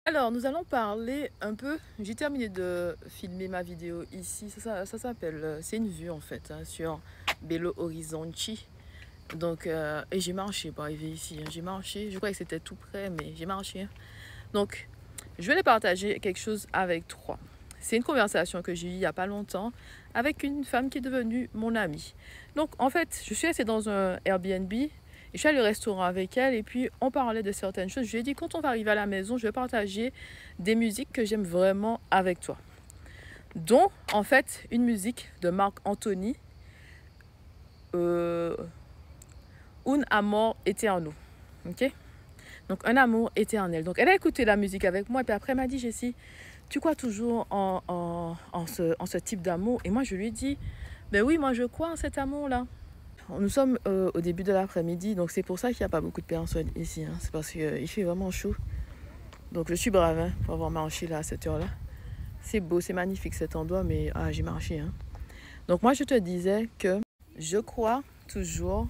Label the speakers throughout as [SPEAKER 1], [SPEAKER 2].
[SPEAKER 1] Alors, nous allons parler un peu. J'ai terminé de filmer ma vidéo ici. Ça s'appelle, c'est une vue en fait hein, sur Belo Horizonte. Donc, et j'ai marché pour arriver ici. Hein. J'ai marché. Je croyais que c'était tout près, mais j'ai marché. Hein. Donc, je vais partager quelque chose avec toi. C'est une conversation que j'ai eue il n'y a pas longtemps avec une femme qui est devenue mon amie. Donc, en fait, je suis restée dans un Airbnb. Je suis allée au restaurant avec elle et puis on parlait de certaines choses. Je lui ai dit, quand on va arriver à la maison, je vais partager des musiques que j'aime vraiment avec toi. Dont, en fait, une musique de Marc Anthony, Un amor eterno. Ok? Donc, un amour éternel. Donc, elle a écouté la musique avec moi et puis après, elle m'a dit, Jessie, tu crois toujours en ce type d'amour? Et moi, je lui ai dit, ben oui, moi, je crois en cet amour-là. Nous sommes au début de l'après-midi, donc c'est pour ça qu'il n'y a pas beaucoup de personnes ici. Hein. C'est parce qu'il fait vraiment chaud. Donc je suis brave hein, pour avoir marché là à cette heure-là. C'est beau, c'est magnifique cet endroit, mais j'ai marché. Hein. Donc moi je te disais que je crois toujours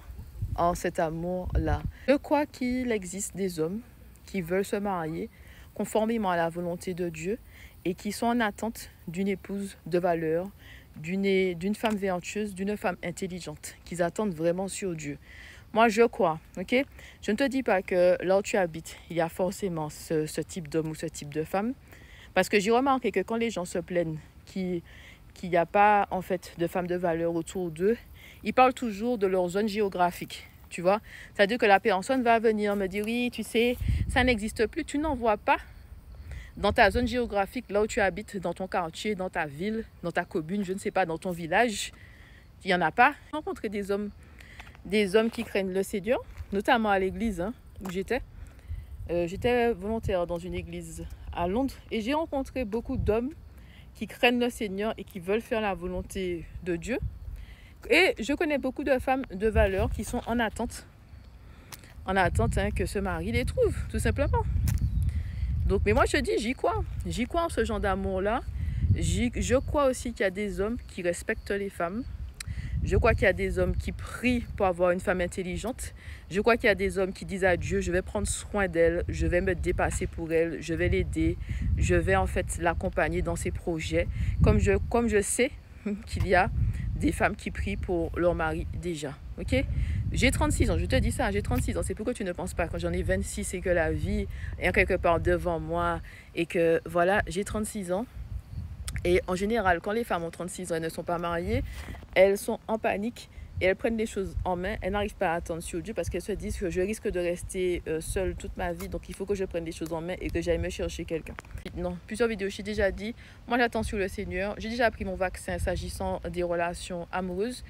[SPEAKER 1] en cet amour-là. Je crois qu'il existe des hommes qui veulent se marier conformément à la volonté de Dieu et qui sont en attente d'une épouse de valeur, d'une femme vertueuse, d'une femme intelligente, qu'ils attendent vraiment sur Dieu. Moi, je crois, ok? Je ne te dis pas que là où tu habites, il y a forcément ce type d'homme ou ce type de femme. Parce que j'ai remarqué que quand les gens se plaignent qu'il n'y a pas, en fait, de femmes de valeur autour d'eux, ils parlent toujours de leur zone géographique, tu vois? C'est-à-dire que la personne va venir me dire, oui, tu sais, ça n'existe plus, tu n'en vois pas dans ta zone géographique, là où tu habites, dans ton quartier, dans ta ville, dans ta commune, je ne sais pas, dans ton village, il n'y en a pas. J'ai rencontré des hommes qui craignent le Seigneur, notamment à l'église hein, où j'étais. J'étais volontaire dans une église à Londres et j'ai rencontré beaucoup d'hommes qui craignent le Seigneur et qui veulent faire la volonté de Dieu. Et je connais beaucoup de femmes de valeur qui sont en attente hein, que ce mari les trouve, tout simplement. Donc, mais moi je dis, j'y crois. J'y crois en ce genre d'amour-là. Je crois aussi qu'il y a des hommes qui respectent les femmes. Je crois qu'il y a des hommes qui prient pour avoir une femme intelligente. Je crois qu'il y a des hommes qui disent à Dieu, je vais prendre soin d'elle, je vais me dépasser pour elle, je vais l'aider, je vais en fait l'accompagner dans ses projets. Comme je sais qu'il y a des femmes qui prient pour leur mari déjà. Ok? J'ai 36 ans, je te dis ça, j'ai 36 ans. C'est pourquoi tu ne penses pas quand j'en ai 26 et que la vie est quelque part devant moi et que voilà, j'ai 36 ans. Et en général, quand les femmes ont 36 ans et ne sont pas mariées, elles sont en panique et elles prennent les choses en main. Elles n'arrivent pas à attendre sur Dieu parce qu'elles se disent que je risque de rester seule toute ma vie. Donc il faut que je prenne les choses en main et que j'aille me chercher quelqu'un. Non, plusieurs vidéos, j'ai déjà dit, moi j'attends sur le Seigneur. J'ai déjà pris mon vaccin s'agissant des relations amoureuses.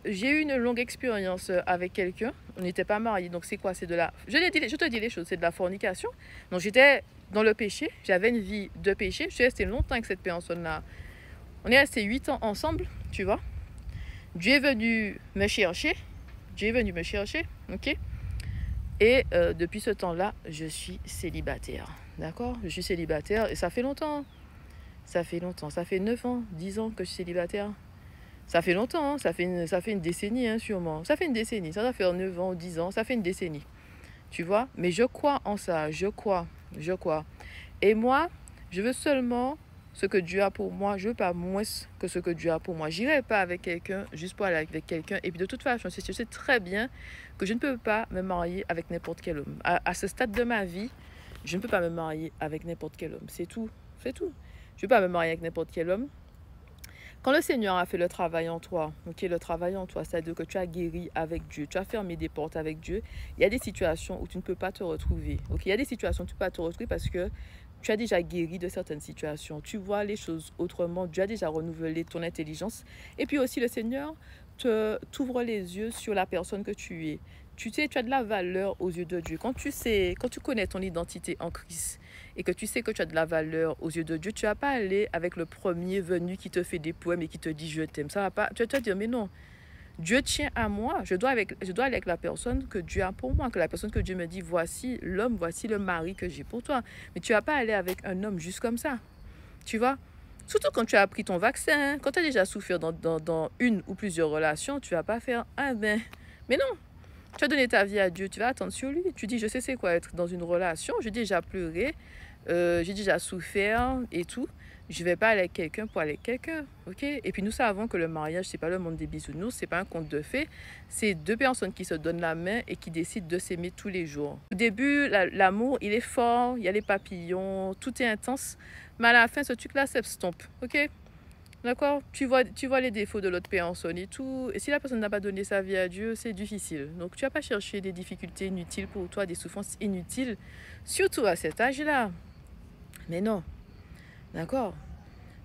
[SPEAKER 1] J'ai eu une longue expérience avec quelqu'un. On n'était pas mariés. Donc c'est quoi? C'est de la... Je te dis les choses, c'est de la fornication. Donc j'étais dans le péché. J'avais une vie de péché. Je suis restée longtemps avec cette personne-là. On est resté 8 ans ensemble, tu vois. Dieu est venu me chercher. Dieu est venu me chercher, ok. Et depuis ce temps-là, je suis célibataire. D'accord? Je suis célibataire et ça fait longtemps. Ça fait longtemps. Ça fait 9 ans, 10 ans que je suis célibataire. Ça fait longtemps, hein. Ça fait une décennie, hein, sûrement. Ça fait une décennie. Ça doit faire 9 ans, 10 ans. Ça fait une décennie. Tu vois? Mais je crois en ça. Je crois. Je crois. Et moi, je veux seulement ce que Dieu a pour moi. Je veux pas moins que ce que Dieu a pour moi. J'irai pas avec quelqu'un juste pour aller avec quelqu'un. Et puis de toute façon, je sais très bien que je ne peux pas me marier avec n'importe quel homme. À ce stade de ma vie, je ne peux pas me marier avec n'importe quel homme. C'est tout. C'est tout. Je ne peux pas me marier avec n'importe quel homme. Quand le Seigneur a fait le travail en toi, ok, le travail en toi, c'est-à-dire que tu as guéri avec Dieu, tu as fermé des portes avec Dieu, il y a des situations où tu ne peux pas te retrouver. Ok, il y a des situations où tu ne peux pas te retrouver parce que tu as déjà guéri de certaines situations. Tu vois les choses autrement, Dieu a déjà renouvelé ton intelligence. Et puis aussi, le Seigneur t'ouvre les yeux sur la personne que tu es. Tu sais, tu as de la valeur aux yeux de Dieu. Quand tu connais ton identité en Christ et que tu sais que tu as de la valeur aux yeux de Dieu, tu ne vas pas aller avec le premier venu qui te fait des poèmes et qui te dit je t'aime. Ça va pas. Tu vas te dire mais non, Dieu tient à moi. Je dois aller avec la personne que Dieu a pour moi, que la personne que Dieu me dit voici l'homme, voici le mari que j'ai pour toi. Mais tu ne vas pas aller avec un homme juste comme ça. Tu vois? Surtout quand tu as pris ton vaccin, hein. Quand tu as déjà souffert dans une ou plusieurs relations, tu ne vas pas faire ah ben. Mais non, tu as donné ta vie à Dieu, tu vas attendre sur lui. Tu dis, je sais c'est quoi être dans une relation, j'ai déjà pleuré, j'ai déjà souffert et tout. Je vais pas aller avec quelqu'un pour aller avec quelqu'un, ok? Et puis nous savons que le mariage, c'est pas le monde des bisounours, c'est pas un conte de fées. C'est deux personnes qui se donnent la main et qui décident de s'aimer tous les jours. Au début, l'amour, il est fort, il y a les papillons, tout est intense. Mais à la fin, ce truc-là s'estompe, ok? D'accord? Tu vois les défauts de l'autre personne et tout. Et si la personne n'a pas donné sa vie à Dieu, c'est difficile. Donc, tu vas pas chercher des difficultés inutiles pour toi, des souffrances inutiles, surtout à cet âge-là. Mais non, d'accord?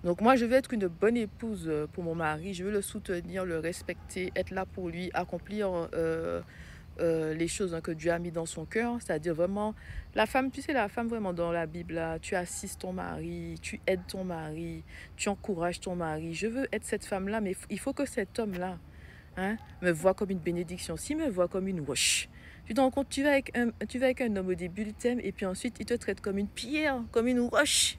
[SPEAKER 1] Donc, moi, je veux être une bonne épouse pour mon mari. Je veux le soutenir, le respecter, être là pour lui, accomplir les choses que Dieu a mis dans son cœur. C'est-à-dire vraiment, la femme, tu sais, la femme vraiment dans la Bible, là, tu assistes ton mari, tu aides ton mari, tu encourages ton mari. Je veux être cette femme-là, mais il faut que cet homme-là me voit comme une bénédiction. S'il me voit comme une roche, tu te rends compte, tu vas avec un homme au début, il t'aime, et puis ensuite, il te traite comme une pierre, comme une roche.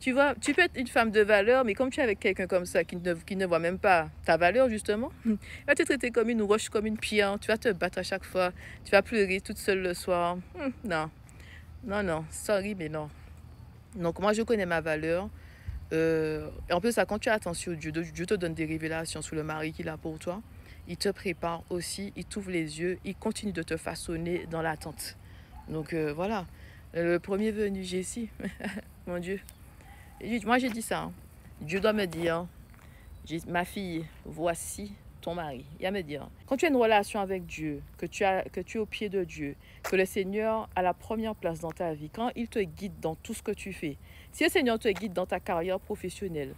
[SPEAKER 1] Tu vois, tu peux être une femme de valeur, mais comme tu es avec quelqu'un comme ça, qui ne voit même pas ta valeur, justement, il va te traiter comme une roche, comme une pierre. Tu vas te battre à chaque fois. Tu vas pleurer toute seule le soir. Non, non, non, sorry, mais non. Donc, moi, je connais ma valeur. Et en plus, ça, quand tu as attention, Dieu te donne des révélations sur le mari qu'il a pour toi. Il te prépare aussi, il t'ouvre les yeux, il continue de te façonner dans l'attente. Donc, voilà. Le premier venu, Jessie, mon Dieu. Moi, j'ai dit ça. Dieu doit me dire, ma fille, voici ton mari. Il va me dire, quand tu as une relation avec Dieu, que tu es au pied de Dieu, que le Seigneur a la première place dans ta vie, quand il te guide dans tout ce que tu fais, si le Seigneur te guide dans ta carrière professionnelle,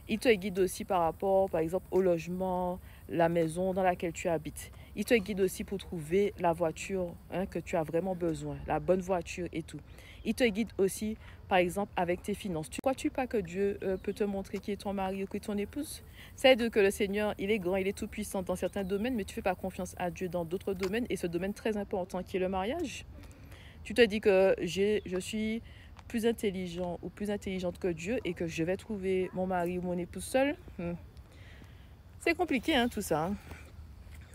[SPEAKER 1] il te guide aussi par rapport, par exemple, au logement, la maison dans laquelle tu habites. Il te guide aussi pour trouver la voiture que tu as vraiment besoin, la bonne voiture et tout. Il te guide aussi, par exemple, avec tes finances. Crois-tu pas que Dieu peut te montrer qui est ton mari ou qui est ton épouse? C'est-à-dire que le Seigneur, il est grand, il est tout puissant dans certains domaines, mais tu ne fais pas confiance à Dieu dans d'autres domaines. Et ce domaine très important qui est le mariage, tu te dis que je suis plus intelligent ou plus intelligente que Dieu et que je vais trouver mon mari ou mon épouse seul. C'est compliqué, tout ça.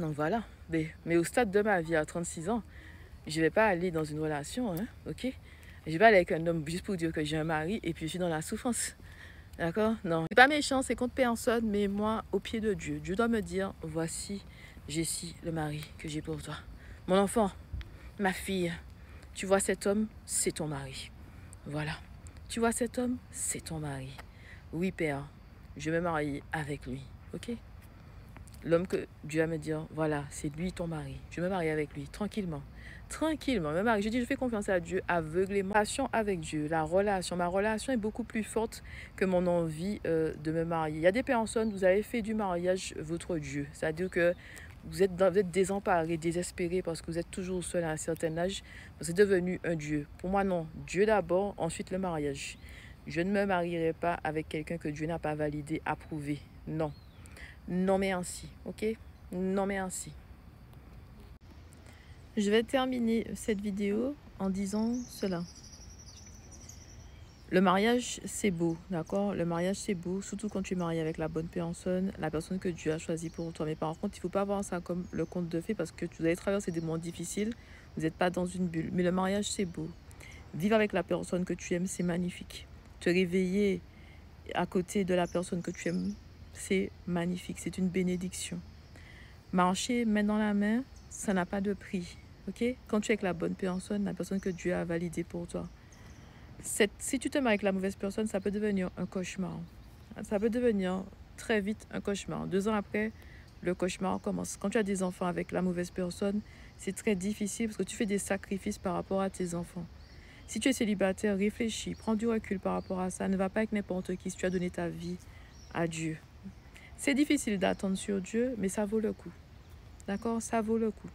[SPEAKER 1] Donc voilà. Mais au stade de ma vie, à 36 ans, je ne vais pas aller dans une relation, ok? Je vais aller avec un homme juste pour dire que j'ai un mari et puis je suis dans la souffrance. D'accord? Non. C'est pas méchant, c'est contre personne, mais moi, au pied de Dieu, Dieu doit me dire, voici, Jessie, le mari que j'ai pour toi. Mon enfant, ma fille, tu vois cet homme, c'est ton mari. Voilà. Tu vois cet homme, c'est ton mari. Oui, Père, je vais me marier avec lui. Ok? L'homme que Dieu va me dire, voilà, c'est lui ton mari. Je vais me marier avec lui, tranquillement. Tranquillement, me marier. Je dis, je fais confiance à Dieu aveuglément. La relation avec Dieu, ma relation est beaucoup plus forte que mon envie de me marier. Il y a des personnes, vous avez fait du mariage votre Dieu. C'est-à-dire que vous êtes désemparé, désespéré parce que vous êtes toujours seul à un certain âge. Vous êtes devenu un Dieu. Pour moi, non. Dieu d'abord, ensuite le mariage. Je ne me marierai pas avec quelqu'un que Dieu n'a pas validé, approuvé. Non. Non mais ainsi, ok? Non mais ainsi. Je vais terminer cette vidéo en disant cela. Le mariage, c'est beau, d'accord? Le mariage, c'est beau, surtout quand tu es marié avec la bonne personne, la personne que Dieu a choisie pour toi. Mais par contre, il ne faut pas voir ça comme le conte de fées parce que vous allez traverser des moments difficiles. Vous n'êtes pas dans une bulle. Mais le mariage, c'est beau. Vivre avec la personne que tu aimes, c'est magnifique. Te réveiller à côté de la personne que tu aimes, c'est magnifique. C'est une bénédiction. Marcher main dans la main, ça n'a pas de prix. Ok? Quand tu es avec la bonne personne, la personne que Dieu a validée pour toi. Si tu te maries avec la mauvaise personne, ça peut devenir un cauchemar. Ça peut devenir très vite un cauchemar. 2 ans après, le cauchemar commence. Quand tu as des enfants avec la mauvaise personne, c'est très difficile parce que tu fais des sacrifices par rapport à tes enfants. Si tu es célibataire, réfléchis, prends du recul par rapport à ça. Ne va pas avec n'importe qui si tu as donné ta vie à Dieu. C'est difficile d'attendre sur Dieu, mais ça vaut le coup. D'accord? Ça vaut le coup.